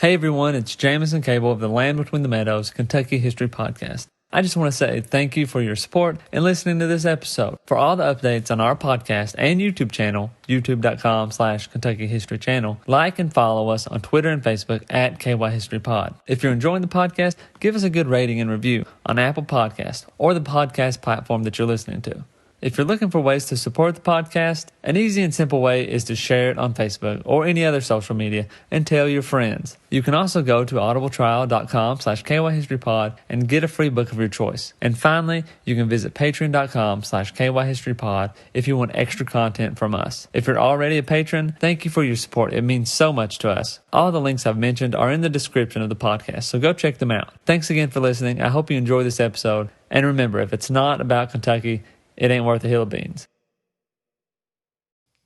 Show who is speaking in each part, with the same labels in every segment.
Speaker 1: Hey everyone, it's Jamison Cable of the Land Between the Meadows Kentucky History Podcast. I just want to say thank you for your support and listening to this episode. For all the updates on our podcast and YouTube channel, youtube.com/Kentucky History Channel, like and follow us on Twitter and Facebook at KY History Pod. If you're enjoying the podcast, give us a good rating and review on Apple Podcasts or the podcast platform that you're listening to. If you're looking for ways to support the podcast, an easy and simple way is to share it on Facebook or any other social media and tell your friends. You can also go to audibletrial.com/KYHistoryPod and get a free book of your choice. And finally, you can visit patreon.com/KYHistoryPod if you want extra content from us. If you're already a patron, thank you for your support. It means so much to us. All the links I've mentioned are in the description of the podcast, so go check them out. Thanks again for listening. I hope you enjoy this episode. And remember, if it's not about Kentucky, it ain't worth a hill of beans.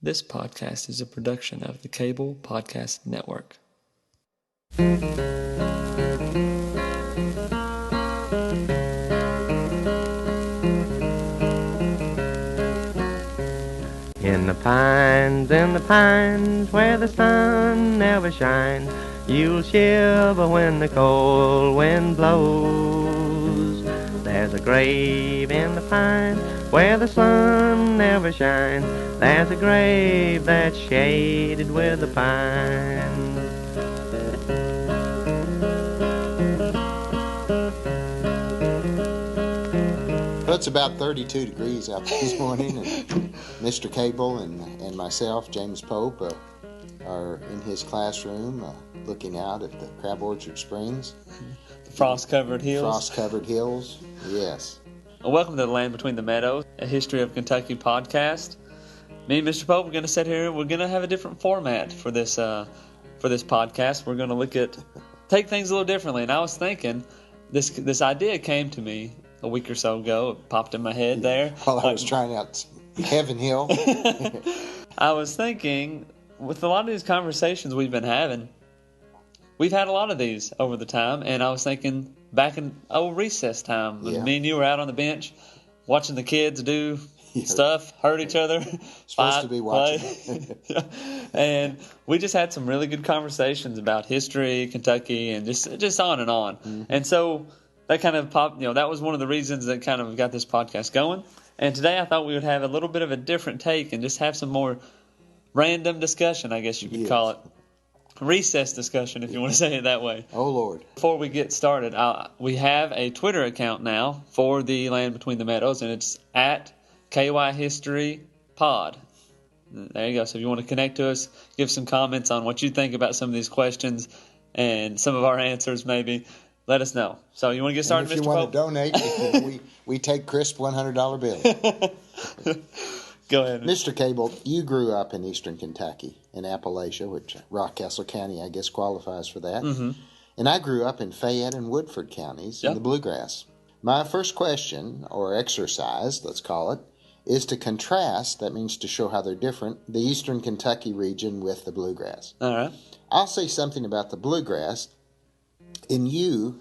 Speaker 1: This podcast is a production of the Cable Podcast Network.
Speaker 2: In the pines, where the sun never shines, you'll shiver when the cold wind blows. There's a grave in the pines where the sun never shines. There's a grave that's shaded with the pines.
Speaker 3: Well, it's about 32 degrees out this morning, and Mr. Cable and myself, James Pope, are in his classroom looking out at the Crab Orchard Springs.
Speaker 1: The frost-covered hills.
Speaker 3: Frost-covered hills, yes.
Speaker 1: Well, welcome to the Land Between the Meadows, a History of Kentucky podcast. Me and Mr. Pope are going to sit here. We're going to have a different format for this podcast. We're going to take things a little differently. And I was thinking, this idea came to me a week or so ago. It popped in my head there.
Speaker 3: While I was trying out Heaven Hill.
Speaker 1: I was thinking, with a lot of these conversations we've been having, we've had a lot of these over the time, and I was thinking back in recess time, when me and you were out on the bench watching the kids do stuff, hurt each other,
Speaker 3: supposed to be watching.
Speaker 1: And we just had some really good conversations about history, Kentucky, and just on and on. Mm-hmm. And so that kind of popped. That was one of the reasons that kind of got this podcast going. And today I thought we would have a little bit of a different take and just have some more random discussion, I guess you could call it. Recess discussion, if you want to say it that way.
Speaker 3: Oh, Lord.
Speaker 1: Before we get started, we have a Twitter account now for the Land Between the Meadows, and it's at KY History Pod. There you go. So if you want to connect to us, give some comments on what you think about some of these questions and some of our answers maybe, let us know. So you want to get started, Mr. Pope?
Speaker 3: If you want to donate, we take crisp $100 bills.
Speaker 1: Go ahead.
Speaker 3: Mr. Cable, you grew up in eastern Kentucky, in Appalachia, which Rockcastle County, I guess, qualifies for that. Mm-hmm. And I grew up in Fayette and Woodford counties in the Bluegrass. My first question, or exercise, let's call it, is to contrast, that means to show how they're different, the eastern Kentucky region with the Bluegrass.
Speaker 1: All right.
Speaker 3: I'll say something about the Bluegrass, and you,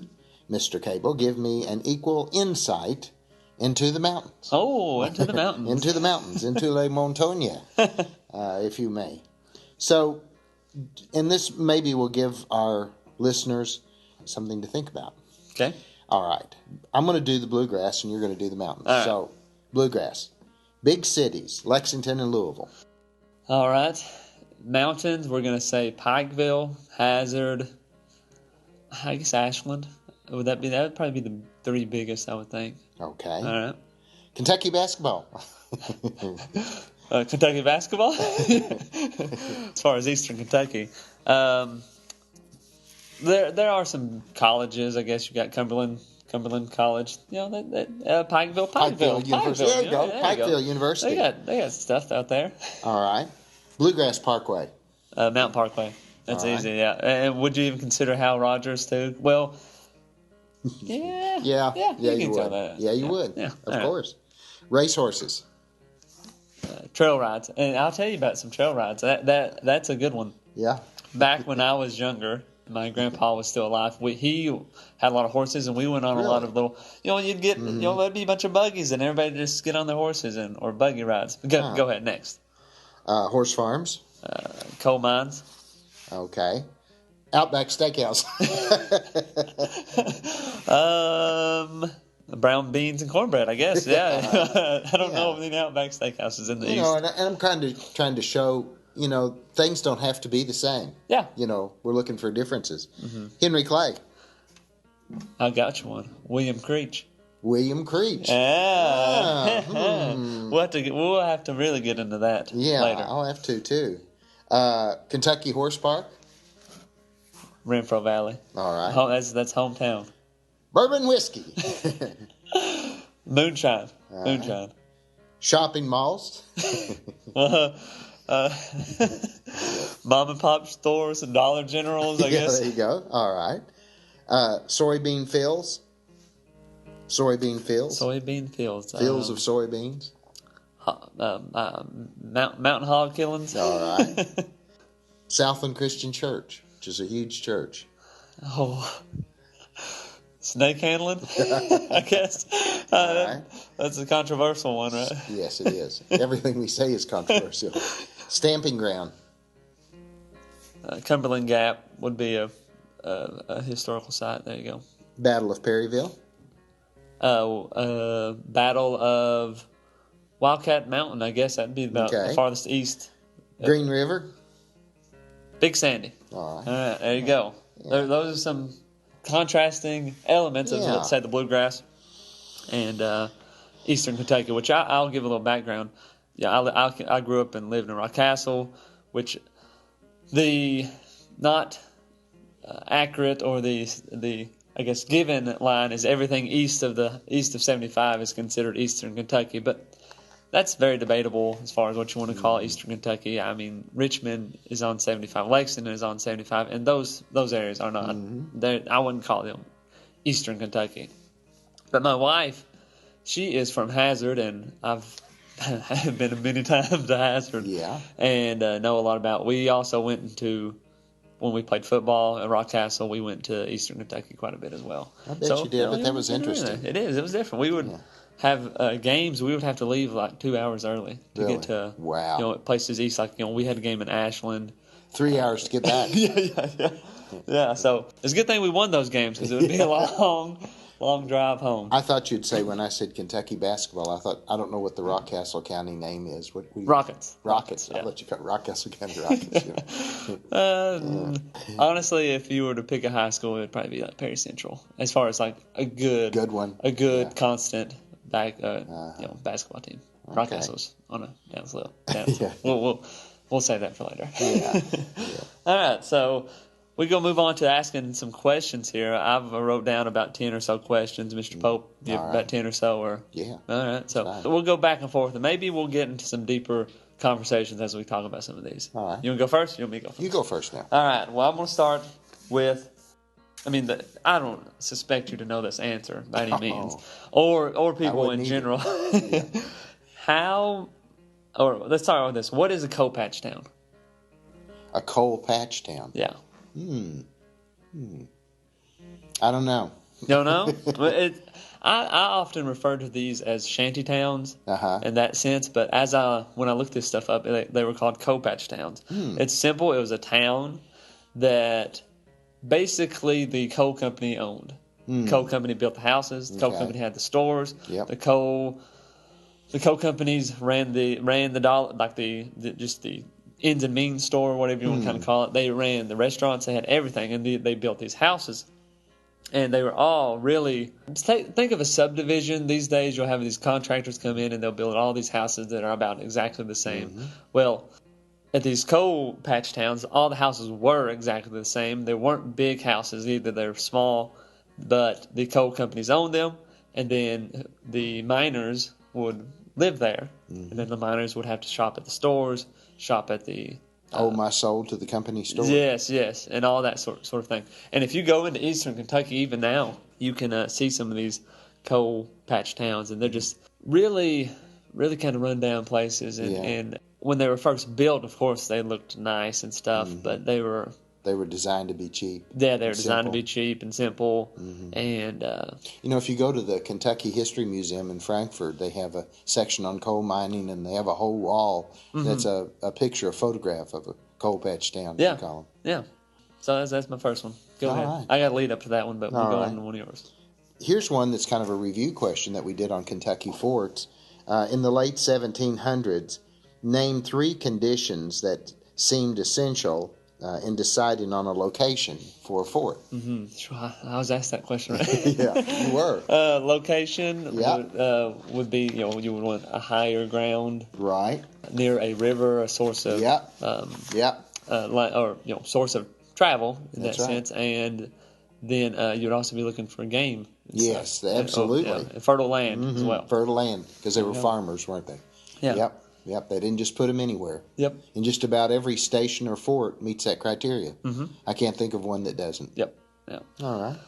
Speaker 3: Mr. Cable, give me an equal insight into the mountains.
Speaker 1: Oh, into the mountains.
Speaker 3: Into the mountains, into La Montagne, if you may. So, and this maybe will give our listeners something to think about.
Speaker 1: Okay.
Speaker 3: All right. I'm going to do the Bluegrass, and you're going to do the mountains.
Speaker 1: All right.
Speaker 3: So, Bluegrass. Big cities, Lexington and Louisville.
Speaker 1: All right. Mountains, we're going to say Pikeville, Hazard, I guess Ashland. That would probably be the three biggest, I would think.
Speaker 3: Okay.
Speaker 1: All right.
Speaker 3: Kentucky basketball.
Speaker 1: Kentucky basketball? As far as Eastern Kentucky. There are some colleges, I guess. You got Cumberland College. Pikeville
Speaker 3: University. There you go. Pikeville University.
Speaker 1: They got stuff out there.
Speaker 3: All right. Bluegrass Parkway.
Speaker 1: Mountain Parkway. That's easy, yeah. And would you even consider Hal Rogers, too? Well, yeah.
Speaker 3: Yeah, you would.
Speaker 1: That.
Speaker 3: Yeah, you would.
Speaker 1: Yeah,
Speaker 3: of course. Racehorses.
Speaker 1: Trail rides. And I'll tell you about some trail rides. That's a good one.
Speaker 3: Yeah.
Speaker 1: Back when I was younger, my grandpa was still alive. He had a lot of horses, and we went on a lot of little. You'd get there'd be a bunch of buggies, and everybody just get on their horses or buggy rides. Go ahead next.
Speaker 3: Horse farms.
Speaker 1: Coal mines.
Speaker 3: Okay. Outback Steakhouse.
Speaker 1: Brown beans and cornbread, I guess. Yeah. I don't know of any Outback Steakhouses in the
Speaker 3: You
Speaker 1: East.
Speaker 3: know, and I'm trying to show, you know, things don't have to be the same.
Speaker 1: Yeah.
Speaker 3: You know, we're looking for differences. Henry Clay.
Speaker 1: I got you one. William Creech.
Speaker 3: William Creech.
Speaker 1: Yeah. We'll have to really get into that later.
Speaker 3: I'll have to too. Kentucky Horse Park.
Speaker 1: Renfro Valley.
Speaker 3: All right.
Speaker 1: That's hometown.
Speaker 3: Bourbon whiskey.
Speaker 1: Moonshine. Moonshine.
Speaker 3: Shopping malls.
Speaker 1: Mom and pop stores and Dollar Generals, I guess.
Speaker 3: There you go. All right. Soybean fields. Soybean fields.
Speaker 1: Soybean fields.
Speaker 3: Fields of soybeans.
Speaker 1: Mountain hog killings.
Speaker 3: All right. Southland Christian Church, which is a huge church.
Speaker 1: Oh. Snake handling, I guess.
Speaker 3: Right.
Speaker 1: That's a controversial one, right?
Speaker 3: Yes, it is. Everything we say is controversial. Stamping ground.
Speaker 1: Cumberland Gap would be a historical site. There you go.
Speaker 3: Battle of Perryville.
Speaker 1: Battle of Wildcat Mountain, I guess that'd be about the farthest east.
Speaker 3: Green River.
Speaker 1: Big Sandy.
Speaker 3: All right.
Speaker 1: There you go. Yeah. Those are some contrasting elements of, let's say, the bluegrass and Eastern Kentucky, which I'll give a little background. Yeah, I grew up and lived in Rockcastle, which the not accurate or the I guess given line is everything east of 75 is considered Eastern Kentucky, but that's very debatable as far as what you want to call Eastern Kentucky. I mean, Richmond is on 75, Lexington is on 75, and those areas are not. I wouldn't call them Eastern Kentucky. But my wife, she is from Hazard, and I've been many times to Hazard.
Speaker 3: Yeah.
Speaker 1: And know a lot about. We also went into, when we played football at Rockcastle, we went to Eastern Kentucky quite a bit as well.
Speaker 3: I bet you did, but that was interesting.
Speaker 1: It is. It was different. We would have games. We would have to leave like 2 hours early to get to places east. Like we had a game in Ashland.
Speaker 3: 3 hours to get back.
Speaker 1: Yeah. So it's a good thing we won those games because it would be a long drive home.
Speaker 3: I thought you'd say when I said Kentucky basketball, I don't know what the Rockcastle County name is.
Speaker 1: Rockets.
Speaker 3: I'll let you call Rockcastle County Rockets.
Speaker 1: Honestly, if you were to pick a high school, it would probably be like Perry Central, as far as like a good
Speaker 3: one,
Speaker 1: constant basketball team.
Speaker 3: Okay.
Speaker 1: Rockcastle's on a downslope. We'll save that for later.
Speaker 3: Yeah.
Speaker 1: All right, so we're going to move on to asking some questions here. I've wrote down about 10 or so questions. Mr. Pope, you have about 10 or so? Or
Speaker 3: yeah.
Speaker 1: All right, so we'll go back and forth, and maybe we'll get into some deeper conversations as we talk about some of these.
Speaker 3: All right.
Speaker 1: You want to go first? You want me to go first?
Speaker 3: You go first now.
Speaker 1: All right, well, I'm going to start with, I don't suspect you to know this answer by any means, or people in general. Let's start with this. What is a coal patch town?
Speaker 3: A coal patch town?
Speaker 1: Yeah.
Speaker 3: I don't know.
Speaker 1: You don't know? I often refer to these as shanty towns in that sense, but when I looked this stuff up, they were called coal patch towns. It's simple. It was a town that basically the coal company owned. The coal company built the houses. The coal company had the stores.
Speaker 3: Yep.
Speaker 1: The coal companies ran the dollar, like the ends and means store, whatever you want to kind of call it. They ran the restaurants. They had everything, and they built these houses. And they were all really, think of a subdivision. These days you'll have these contractors come in and they'll build all these houses that are about exactly the same. Well, at these coal patch towns, all the houses were exactly the same. They weren't big houses either. They were small, but the coal companies owned them, and then the miners would live there. And then the miners would have to shop at the stores, shop at the...
Speaker 3: my soul to the company store.
Speaker 1: Yes, and all that sort of thing. And if you go into Eastern Kentucky, even now, you can see some of these coal patch towns, and they're just really, really kind of run down places. And when they were first built, of course, they looked nice and stuff, but they were designed to be cheap. Yeah, they were designed to be cheap and simple. And
Speaker 3: if you go to the Kentucky History Museum in Frankfort, they have a section on coal mining, and they have a whole wall that's a picture, a photograph of a coal patch town.
Speaker 1: Yeah,
Speaker 3: call them.
Speaker 1: yeah. So that's my first one. Go
Speaker 3: All
Speaker 1: ahead.
Speaker 3: right.
Speaker 1: I got to lead up to that one, but we'll
Speaker 3: All
Speaker 1: go
Speaker 3: right.
Speaker 1: on to one of yours.
Speaker 3: Here's one that's kind of a review question that we did on Kentucky forts. In the late 1700s, name 3 conditions that seemed essential in deciding on a location for a fort.
Speaker 1: I was asked that question, right?
Speaker 3: Yeah, you were.
Speaker 1: Location
Speaker 3: Yeah.
Speaker 1: would be, you would want a higher ground
Speaker 3: Right.
Speaker 1: near a river, a source of
Speaker 3: Yeah.
Speaker 1: source of travel in
Speaker 3: That's
Speaker 1: that
Speaker 3: right.
Speaker 1: sense, and then you would also be looking for game. And
Speaker 3: Yes,
Speaker 1: stuff.
Speaker 3: absolutely.
Speaker 1: And fertile land as well.
Speaker 3: Fertile land, because they were farmers, weren't they?
Speaker 1: Yeah.
Speaker 3: Yep. They didn't just put them anywhere.
Speaker 1: Yep.
Speaker 3: And just about every station or fort meets that criteria. Mm-hmm. I can't think of one that doesn't.
Speaker 1: Yep. Yeah.
Speaker 3: All right.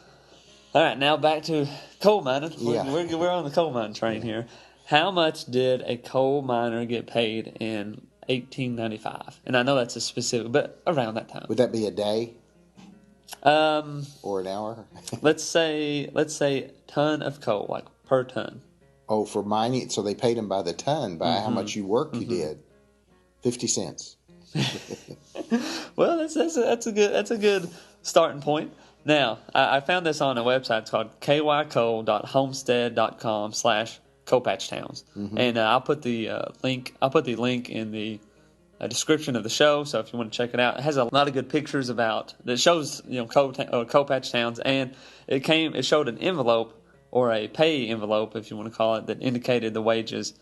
Speaker 1: All right. Now back to coal mining.
Speaker 3: Yeah.
Speaker 1: We're on the coal mine train here. How much did a coal miner get paid in 1895? And I know that's a specific, but around that time.
Speaker 3: Would that be a day or an hour?
Speaker 1: let's say ton of coal, like per ton.
Speaker 3: Oh, for mining, so they paid him by the ton, by how much work you did. 50 cents.
Speaker 1: Well, that's a good starting point. Now, I found this on a website. It's called kycoal.homestead.com/coalpatchtowns, and I'll put the link. I'll put the link in the description of the show. So if you want to check it out, it has a lot of good pictures about that shows coal patch towns, and it showed an envelope or a pay envelope, if you want to call it, that indicated the wages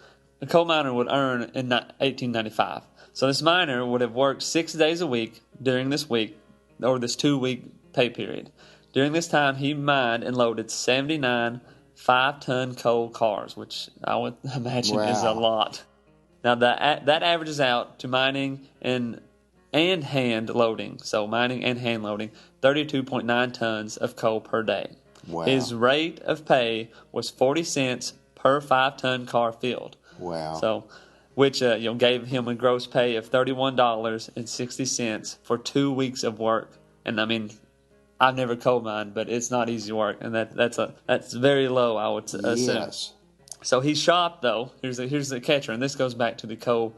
Speaker 1: a coal miner would earn in 1895. So this miner would have worked 6 days a week during this week, or this 2-week pay period. During this time, he mined and loaded 79 5-ton coal cars, which I would imagine is a lot. Now that averages out to mining and hand loading, so mining and hand loading, 32.9 tons of coal per day.
Speaker 3: Wow.
Speaker 1: His rate of pay was 40 cents per 5-ton car filled.
Speaker 3: Wow.
Speaker 1: So, which gave him a gross pay of $31.60 for 2 weeks of work. And I mean, I've never coal mined, but it's not easy work, and that's very low, I would assume.
Speaker 3: Yes.
Speaker 1: So he shopped, though. Here's the catcher, and this goes back to the coal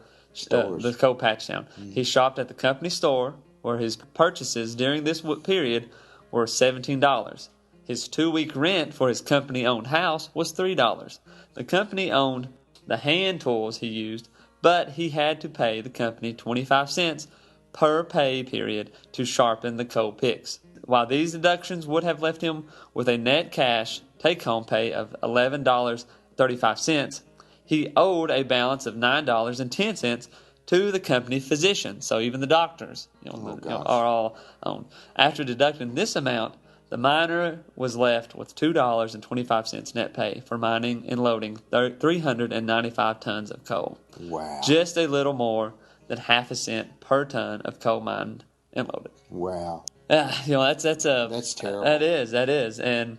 Speaker 1: patch town. He shopped at the company store, where his purchases during this period were $17. His 2-week rent for his company-owned house was $3. The company owned the hand tools he used, but he had to pay the company 25 cents per pay period to sharpen the coal picks. While these deductions would have left him with a net cash take-home pay of $11.35, he owed a balance of $9.10 to the company physician. So even the doctors are all owned. After deducting this amount, the miner was left with $2.25 net pay for mining and loading 395 tons of coal.
Speaker 3: Wow.
Speaker 1: Just a little more than half a cent per ton of coal mined and loaded.
Speaker 3: Wow.
Speaker 1: That's
Speaker 3: terrible.
Speaker 1: That is, and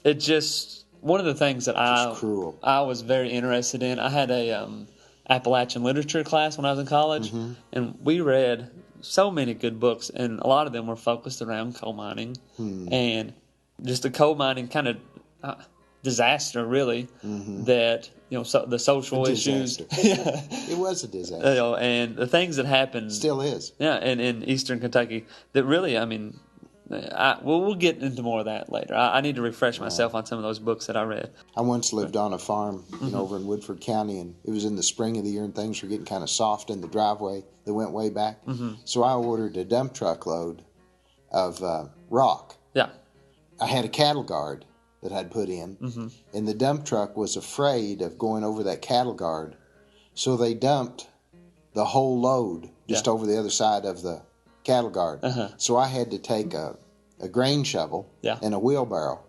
Speaker 1: it just one of the things that
Speaker 3: cruel.
Speaker 1: I was very interested in. I had a Appalachian literature class when I was in college, and we read so many good books, and a lot of them were focused around coal mining and just the coal mining kind of disaster, really. That the social issues.
Speaker 3: It was a disaster.
Speaker 1: And the things that happened
Speaker 3: Still is.
Speaker 1: Yeah, and in Eastern Kentucky, that really, I mean, we'll get into more of that later. I need to refresh myself on some of those books that I read.
Speaker 3: I once lived on a farm over in Woodford County, and it was in the spring of the year, and things were getting kind of soft in the driveway that went way back. So I ordered a dump truck load of rock.
Speaker 1: Yeah.
Speaker 3: I had a cattle guard that I'd put in, and the dump truck was afraid of going over that cattle guard, so they dumped the whole load just over the other side of the cattle guard. So I had to take a grain shovel and a wheelbarrow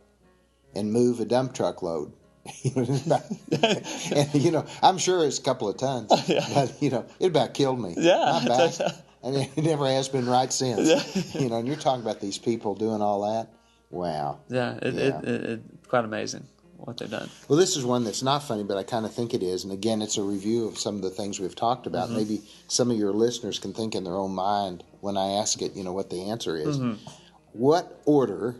Speaker 3: and move a dump truck load. And I'm sure it's a couple of tons, but it about killed me. My back. And it never has been right since. And you're talking about these people doing all that. Wow.
Speaker 1: Yeah, it's quite amazing what they've done.
Speaker 3: Well, this is one that's not funny, but I kind of think it is. And again, it's a review of some of the things we've talked about. Maybe some of your listeners can think in their own mind when I ask it, what the answer is. What order,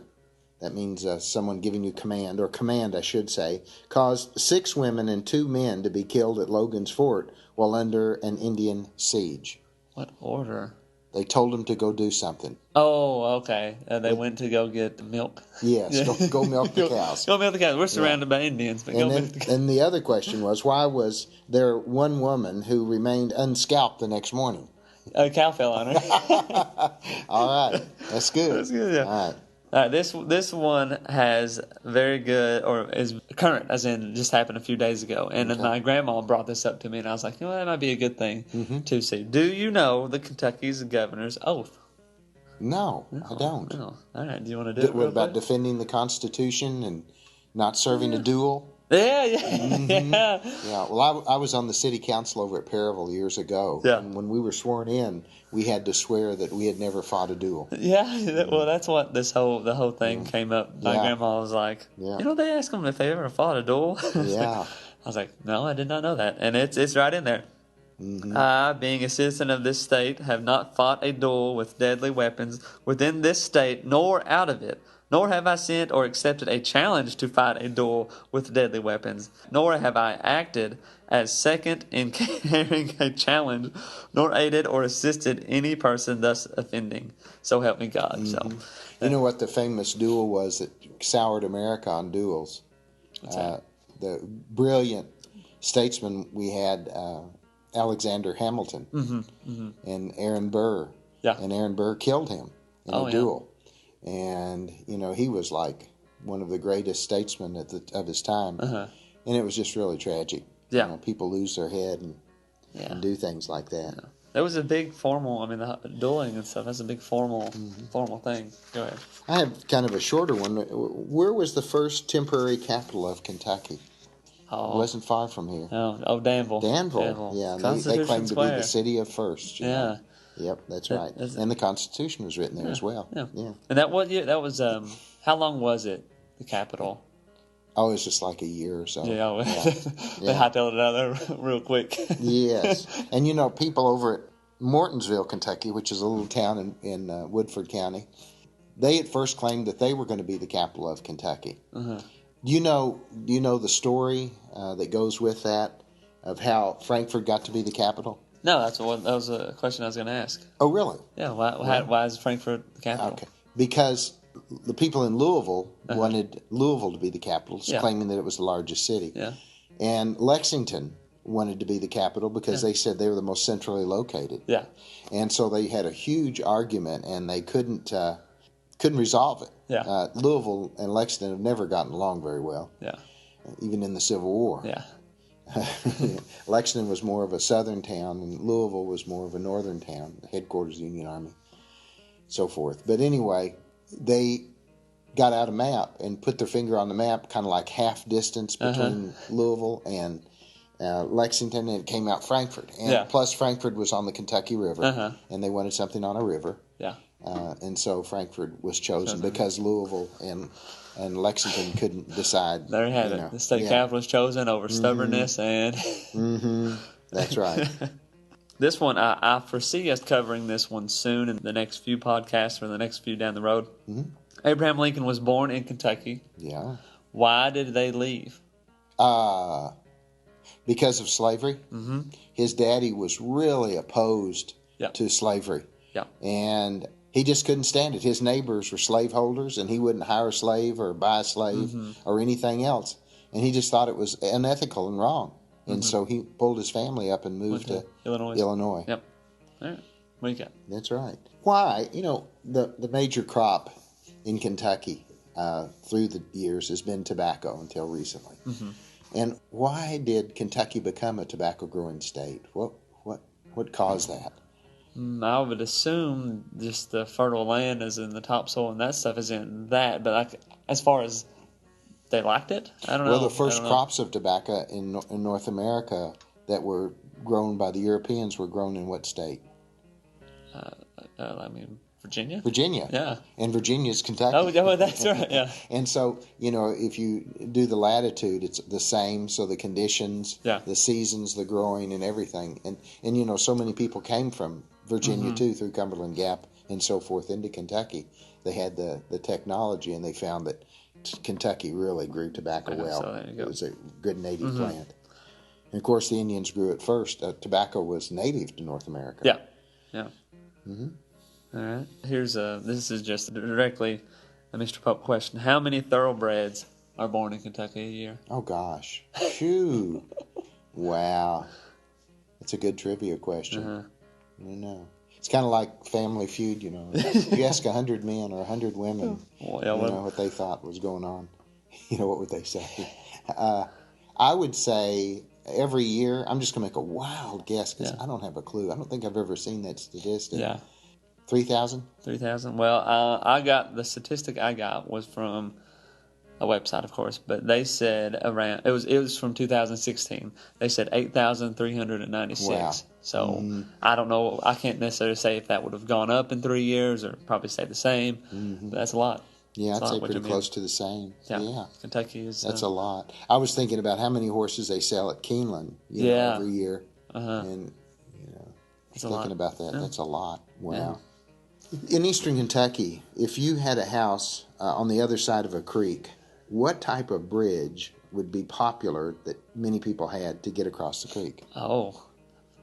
Speaker 3: that means someone giving you command, or command, I should say, caused 6 women and 2 men to be killed at Logan's Fort while under an Indian siege?
Speaker 1: What order?
Speaker 3: They told them to go do something.
Speaker 1: Oh, okay. They went to go get milk.
Speaker 3: Yes, go milk the cows.
Speaker 1: Go milk the cows. We're surrounded by Indians, but go milk the cows.
Speaker 3: And the other question was, why was there one woman who remained unscalped the next morning?
Speaker 1: A cow fell on her.
Speaker 3: All right, that's good.
Speaker 1: That's good, yeah.
Speaker 3: All right.
Speaker 1: This one has very good, or is current, as in just happened a few days ago. And then my grandma brought this up to me, and I was like, that might be a good thing to see. Do you know the Kentucky's governor's oath?
Speaker 3: No, I don't.
Speaker 1: No. All right, do you want to do it?
Speaker 3: What about defending the Constitution and not serving a duel?
Speaker 1: Yeah.
Speaker 3: Yeah. Well, I was on the city council over at Perryville years ago.
Speaker 1: Yeah.
Speaker 3: And when we were sworn in, we had to swear that we had never fought a duel.
Speaker 1: Yeah. Well, that's what the whole thing came up. My grandma was like, they asked them if they ever fought a duel.
Speaker 3: Yeah.
Speaker 1: I was like, no, I did not know that, and it's right in there. I, being a citizen of this state, have not fought a duel with deadly weapons within this state, nor out of it. Nor have I sent or accepted a challenge to fight a duel with deadly weapons. Nor have I acted as second in carrying a challenge, nor aided or assisted any person thus offending. So help me God. So,
Speaker 3: you know what the famous duel was that soured America on duels?
Speaker 1: What's that?
Speaker 3: The brilliant statesman we had, Alexander Hamilton, and Aaron Burr.
Speaker 1: Yeah.
Speaker 3: And Aaron Burr killed him in a
Speaker 1: yeah.
Speaker 3: duel. And, he was like one of the greatest statesmen of his time. And it was just really tragic.
Speaker 1: Yeah.
Speaker 3: People lose their head and do things like that.
Speaker 1: Yeah. That was a big formal, the dueling and stuff, that's a big formal thing. Go ahead.
Speaker 3: I have kind of a shorter one. Where was the first temporary capital of Kentucky?
Speaker 1: Oh.
Speaker 3: It wasn't far from here.
Speaker 1: Oh, Danville.
Speaker 3: Danville. Yeah. They claimed to be the city of first.
Speaker 1: Yeah.
Speaker 3: Yep, that's right. And the Constitution was written there as well.
Speaker 1: Yeah. And that was how long was it, the capital?
Speaker 3: Oh, it was just like a year or so.
Speaker 1: Yeah. They hightailed it out of there real quick.
Speaker 3: Yes. And people over at Mortonsville, Kentucky, which is a little town in Woodford County, they at first claimed that they were going to be the capital of Kentucky. Do you know the story that goes with that, of how Frankfort got to be the capital?
Speaker 1: No, that was a question I was going to ask.
Speaker 3: Oh, really?
Speaker 1: Yeah. Why is Frankfort the capital?
Speaker 3: Okay. Because the people in Louisville wanted Louisville to be the capital, claiming that it was the largest city.
Speaker 1: Yeah.
Speaker 3: And Lexington wanted to be the capital because they said they were the most centrally located.
Speaker 1: Yeah.
Speaker 3: And so they had a huge argument, and they couldn't resolve it.
Speaker 1: Yeah.
Speaker 3: Louisville and Lexington have never gotten along very well.
Speaker 1: Yeah.
Speaker 3: Even in the Civil War.
Speaker 1: Yeah.
Speaker 3: Lexington was more of a southern town, and Louisville was more of a northern town, the headquarters of the Union Army, so forth. But anyway, they got out a map and put their finger on the map, kind of like half distance between Louisville and Lexington, and it came out Frankfort. And plus, Frankfort was on the Kentucky River, and they wanted something on a river.
Speaker 1: Yeah.
Speaker 3: And so Frankfort was chosen because Louisville and Lexington couldn't decide.
Speaker 1: There you have it. The state capital was chosen over stubbornness and...
Speaker 3: That's right.
Speaker 1: This one, I foresee us covering this one soon in the next few podcasts or the next few down the road. Abraham Lincoln was born in Kentucky.
Speaker 3: Yeah.
Speaker 1: Why did they leave?
Speaker 3: Because of slavery. His daddy was really opposed to slavery.
Speaker 1: Yeah.
Speaker 3: And he just couldn't stand it. His neighbors were slaveholders, and he wouldn't hire a slave or buy a slave or anything else. And he just thought it was unethical and wrong. And so he pulled his family up and moved to Illinois.
Speaker 1: Yep. All right. What do you got?
Speaker 3: That's right. Why? The major crop in Kentucky through the years has been tobacco until recently. And why did Kentucky become a tobacco-growing state? What caused that?
Speaker 1: I would assume just the fertile land is in the topsoil and that stuff is in that. But as far as they liked it, I don't know.
Speaker 3: Well, the first crops of tobacco in North America that were grown by the Europeans were grown in what state?
Speaker 1: Virginia?
Speaker 3: Virginia.
Speaker 1: Yeah.
Speaker 3: And Virginia's Kentucky.
Speaker 1: Oh, that's right, yeah.
Speaker 3: And so, if you do the latitude, it's the same. So the conditions, the seasons, the growing and everything. And so many people came from Virginia, too, through Cumberland Gap and so forth into Kentucky. They had the technology, and they found that Kentucky really grew tobacco well.
Speaker 1: So there you go.
Speaker 3: It was a good native plant. And, of course, the Indians grew it first. Tobacco was native to North America.
Speaker 1: Yeah.
Speaker 3: Mm-hmm.
Speaker 1: All right. This is just directly a Mr. Pope question. How many thoroughbreds are born in Kentucky a year?
Speaker 3: Oh, gosh. Shoo. Wow. That's a good trivia question. I don't know. It's kind of like Family Feud, you know. You ask 100 men or 100 women, what they thought was going on. What would they say? I would say every year, I'm just going to make a wild guess because I don't have a clue. I don't think I've ever seen that statistic.
Speaker 1: Yeah.
Speaker 3: 3,000?
Speaker 1: 3,000. Well, the statistic I got was from a website, of course, but they said around, it was from 2016. They said 8,396.
Speaker 3: Wow.
Speaker 1: So I don't know. I can't necessarily say if that would have gone up in 3 years or probably stayed the same. But that's a lot.
Speaker 3: Yeah, I'd say pretty close to the same. Yeah.
Speaker 1: Kentucky is...
Speaker 3: That's a lot. I was thinking about how many horses they sell at Keeneland every year. And, thinking about that, that's a lot. Wow. Yeah. In eastern Kentucky, if you had a house on the other side of a creek, what type of bridge would be popular that many people had to get across the creek?
Speaker 1: Oh,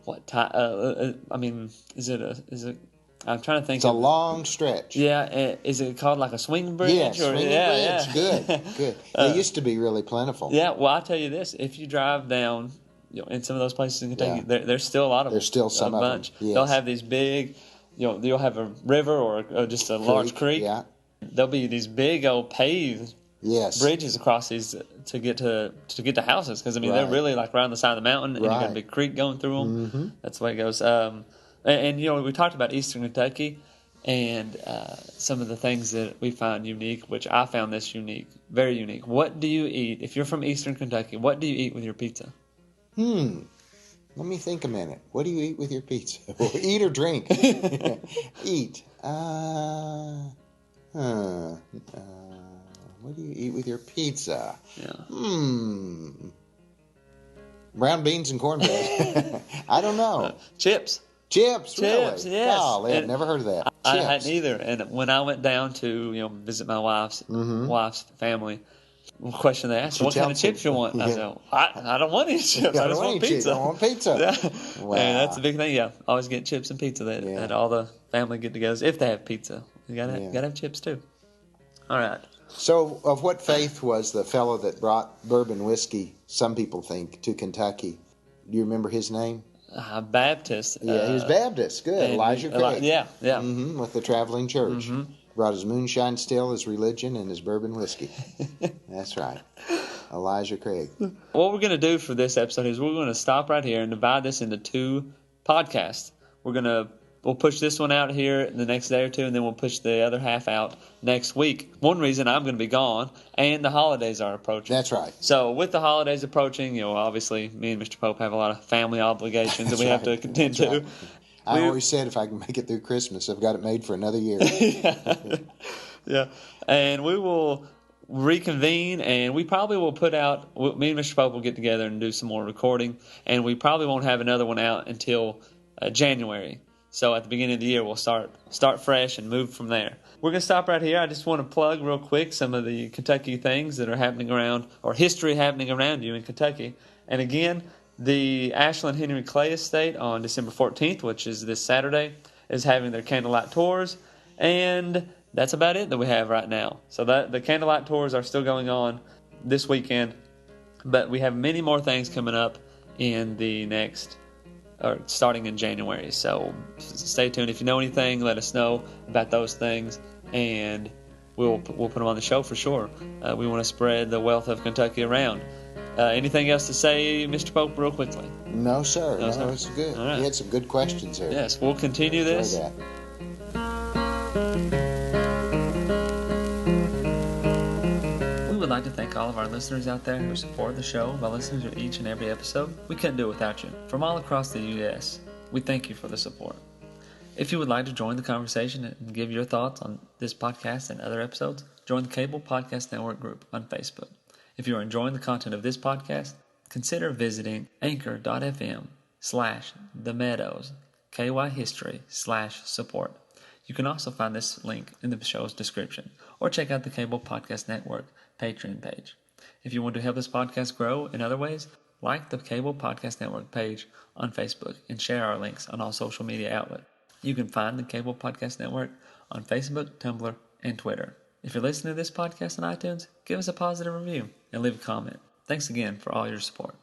Speaker 1: what type? Is it? I'm trying to think.
Speaker 3: It's a long stretch.
Speaker 1: Yeah, is it called like a swing bridge?
Speaker 3: Yeah, swing bridge.
Speaker 1: Yeah.
Speaker 3: Good. They used to be really plentiful.
Speaker 1: Yeah, well, I'll tell you this: if you drive down, in some of those places in Kentucky, there's still a lot of them.
Speaker 3: There's still some
Speaker 1: a bunch.
Speaker 3: Of them. Yes.
Speaker 1: They'll have these big, you'll have a river or just a large creek.
Speaker 3: Yeah.
Speaker 1: There'll be these big old paved bridges across these to get to houses because they're really like right on the side of the mountain and you got a big creek going through them. Mm-hmm. That's the way it goes. And we talked about eastern Kentucky and some of the things that we find unique, which I found this unique, very unique. What do you eat if you're from eastern Kentucky? What do you eat with your pizza?
Speaker 3: Let me think a minute. What do you eat with your pizza? Eat or drink? Eat. What do you eat with your pizza?
Speaker 1: Yeah.
Speaker 3: Brown beans and cornbread. I don't know.
Speaker 1: Chips,
Speaker 3: really?
Speaker 1: Yes.
Speaker 3: Golly, I've never heard of that.
Speaker 1: I hadn't either. And when I went down to visit my wife's family, the question they asked, what kind of chips you want? I said, I don't want any chips. I just want pizza.
Speaker 3: I want pizza.
Speaker 1: Yeah.
Speaker 3: Wow.
Speaker 1: And that's a big thing. Yeah, always get chips and pizza at all the family get-togethers. If they have pizza, you gotta have chips too. All right.
Speaker 3: So, of what faith was the fellow that brought bourbon whiskey, some people think, to Kentucky? Do you remember his name?
Speaker 1: Baptist.
Speaker 3: Yeah, he was Baptist. Good. Elijah Craig.
Speaker 1: Yeah.
Speaker 3: With the traveling church.
Speaker 1: Mm-hmm.
Speaker 3: Brought his moonshine still, his religion, and his bourbon whiskey. That's right. Elijah Craig.
Speaker 1: What we're going to do for this episode is we're going to stop right here and divide this into 2 podcasts. We'll push this one out here the next day or 2, and then we'll push the other half out next week. One reason I'm going to be gone, and the holidays are approaching.
Speaker 3: That's right.
Speaker 1: So with the holidays approaching, obviously me and Mr. Pope have a lot of family obligations that we have to contend to.
Speaker 3: Right. I always said if I can make it through Christmas, I've got it made for another year.
Speaker 1: Yeah. And we will reconvene, and we probably will put out, me and Mr. Pope will get together and do some more recording, and we probably won't have another one out until January. So at the beginning of the year, we'll start fresh and move from there. We're going to stop right here. I just want to plug real quick some of the Kentucky things that are happening around, or history happening around you in Kentucky. And again, the Ashland Henry Clay Estate on December 14th, which is this Saturday, is having their candlelight tours. And that's about it that we have right now. So the candlelight tours are still going on this weekend. But we have many more things coming up in the starting in January. So stay tuned. If you know anything, let us know about those things, and we'll put them on the show for sure. We want to spread the wealth of Kentucky around. Anything else to say, Mr. Pope, real quickly?
Speaker 3: No, sir. No, it's good.
Speaker 1: All right.
Speaker 3: You had some good questions here.
Speaker 1: Yes, we'll continue this.
Speaker 3: Enjoy that.
Speaker 1: We would like to thank all of our listeners out there who support the show by listening to each and every episode. We couldn't do it without you. From all across the U.S., we thank you for the support. If you would like to join the conversation and give your thoughts on this podcast and other episodes, join the Cable Podcast Network group on Facebook. If you are enjoying the content of this podcast, consider visiting anchor.fm/themeadows, KY History/support. You can also find this link in the show's description, or check out the Cable Podcast Network Patreon page. If you want to help this podcast grow in other ways, like the Cable Podcast Network page on Facebook and share our links on all social media outlets. You can find the Cable Podcast Network on Facebook, Tumblr, and Twitter. If you're listening to this podcast on iTunes, give us a positive review and leave a comment. Thanks again for all your support.